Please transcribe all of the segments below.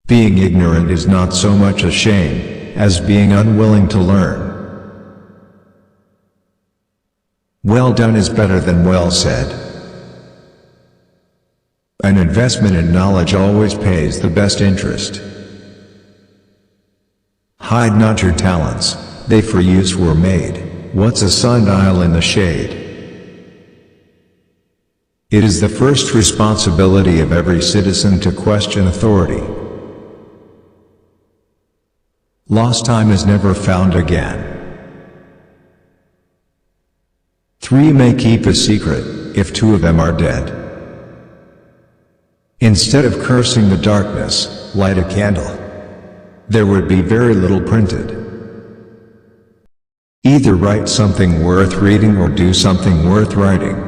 Being ignorant is not so much a shame as being unwilling to learn. Well done is better than well said. An investment in knowledge always pays the best interest. Hide not your talents, they for use were made. What's a sundial in the shade? It is the first responsibility of every citizen to question authority. Lost time is never found again. 3 may keep a secret, if 2 of them are dead. Instead of cursing the darkness, light a candle. There would be very little printed. Either write something worth reading or do something worth writing.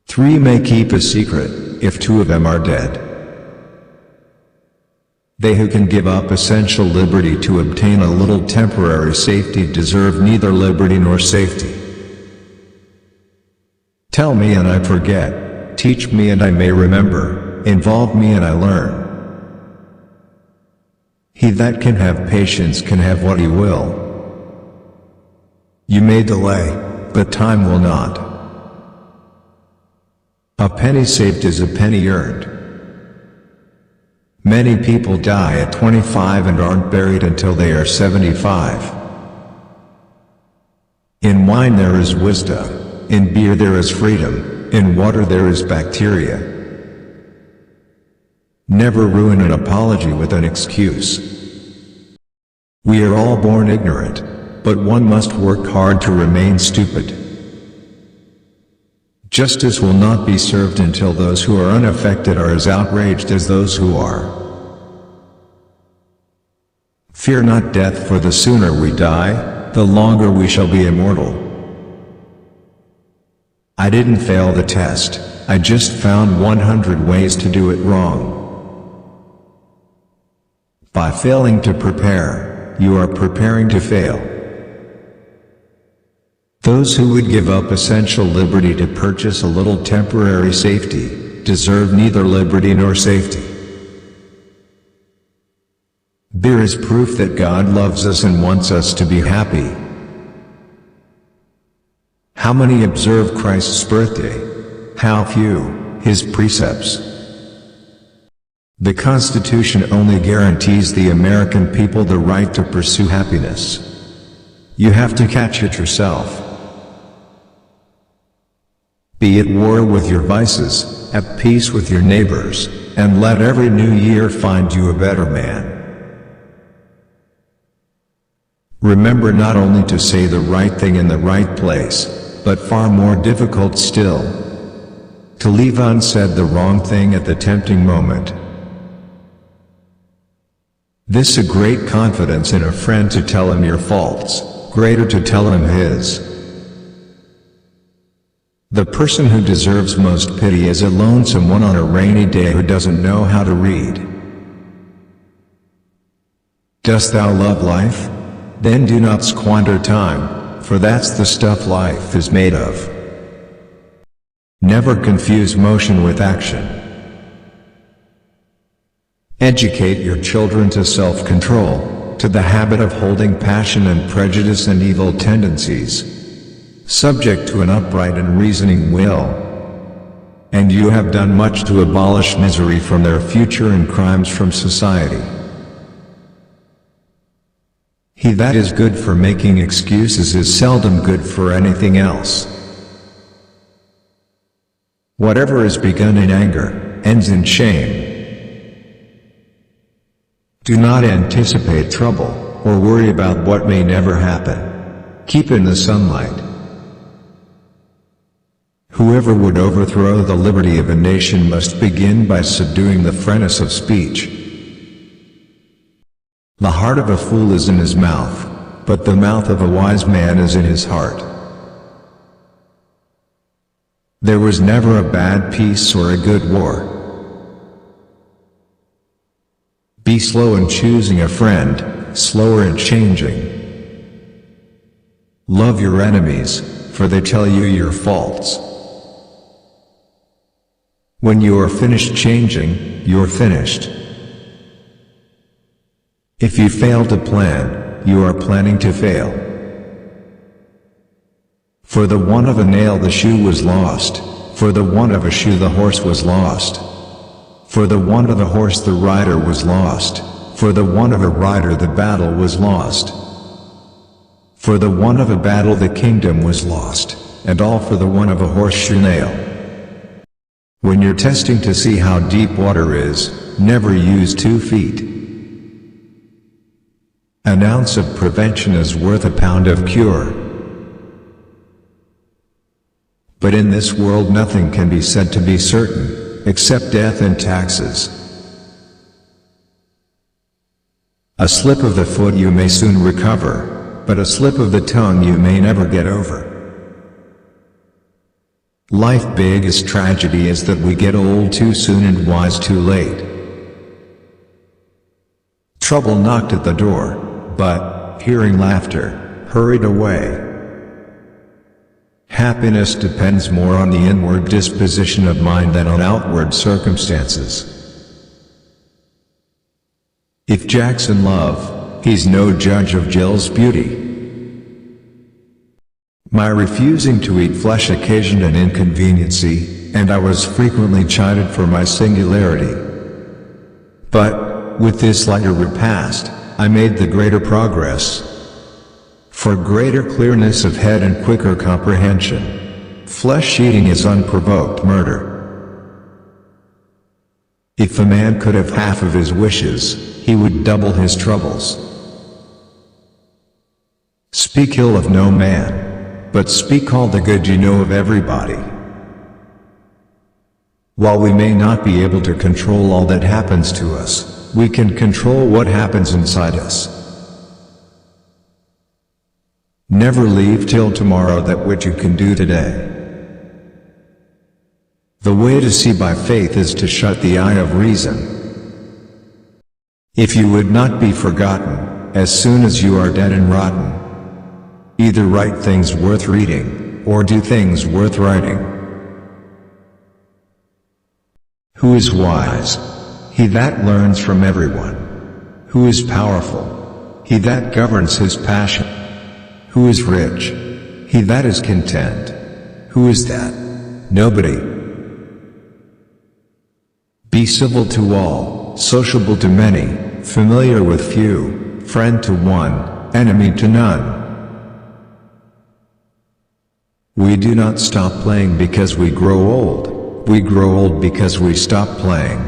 3 may keep a secret, if 2 of them are dead. They who can give up essential liberty to obtain a little temporary safety deserve neither liberty nor safety. Tell me and I forget, teach me and I may remember, involve me and I learn. He that can have patience can have what he will. You may delay, but time will not. A penny saved is a penny earned. Many people die at 25 and aren't buried until they are 75. In wine there is wisdom, in beer there is freedom, in water there is bacteria. Never ruin an apology with an excuse. We are all born ignorant, but one must work hard to remain stupid. Justice will not be served until those who are unaffected are as outraged as those who are. Fear not death, for the sooner we die, the longer we shall be immortal. I didn't fail the test, I just found 100 ways to do it wrong. By failing to prepare, you are preparing to fail. Those who would give up essential liberty to purchase a little temporary safety, deserve neither liberty nor safety. Beer is proof that God loves us and wants us to be happy. How many observe Christ's birthday? How few, his precepts. The Constitution only guarantees the American people the right to pursue happiness. You have to catch it yourself. Be at war with your vices, at peace with your neighbors, and let every new year find you a better man. Remember not only to say the right thing in the right place, but far more difficult still, to leave unsaid the wrong thing at the tempting moment. This a great confidence in a friend to tell him your faults, greater to tell him his. The person who deserves most pity is a lonesome one on a rainy day who doesn't know how to read. Dost thou love life? Then do not squander time, for that's the stuff life is made of. Never confuse motion with action. Educate your children to self-control, to the habit of holding passion and prejudice and evil tendencies, subject to an upright and reasoning will. And you have done much to abolish misery from their future and crimes from society. He that is good for making excuses is seldom good for anything else. Whatever is begun in anger, ends in shame. Do not anticipate trouble, or worry about what may never happen. Keep in the sunlight. Whoever would overthrow the liberty of a nation must begin by subduing the freeness of speech. The heart of a fool is in his mouth, but the mouth of a wise man is in his heart. There was never a bad peace or a good war. Be slow in choosing a friend, slower in changing. Love your enemies, for they tell you your faults. When you are finished changing, you're finished. If you fail to plan, you are planning to fail. For the want of a nail the shoe was lost, for the want of a shoe the horse was lost. For the want of a horse the rider was lost, for the want of a rider the battle was lost. For the want of a battle the kingdom was lost, and all for the want of a horseshoe nail. When you're testing to see how deep water is, never use 2 feet. An ounce of prevention is worth a pound of cure. But in this world nothing can be said to be certain, except death and taxes. A slip of the foot you may soon recover, but a slip of the tongue you may never get over. Life's biggest tragedy is that we get old too soon and wise too late. Trouble knocked at the door, but, hearing laughter, hurried away. Happiness depends more on the inward disposition of mind than on outward circumstances. If Jack's in love, he's no judge of Jill's beauty. My refusing to eat flesh occasioned an inconveniency, and I was frequently chided for my singularity. But, with this lighter repast, I made the greater progress. For greater clearness of head and quicker comprehension, flesh-eating is unprovoked murder. If a man could have half of his wishes, he would double his troubles. Speak ill of no man, but speak all the good you know of everybody. While we may not be able to control all that happens to us, we can control what happens inside us. Never leave till tomorrow that which you can do today. The way to see by faith is to shut the eye of reason. If you would not be forgotten, as soon as you are dead and rotten, either write things worth reading, or do things worth writing. Who is wise? He that learns from everyone. Who is powerful? He that governs his passion. Who is rich? He that is content. Who is that? Nobody. Be civil to all, sociable to many, familiar with few, friend to one, enemy to none. We do not stop playing because we grow old. We grow old because we stop playing.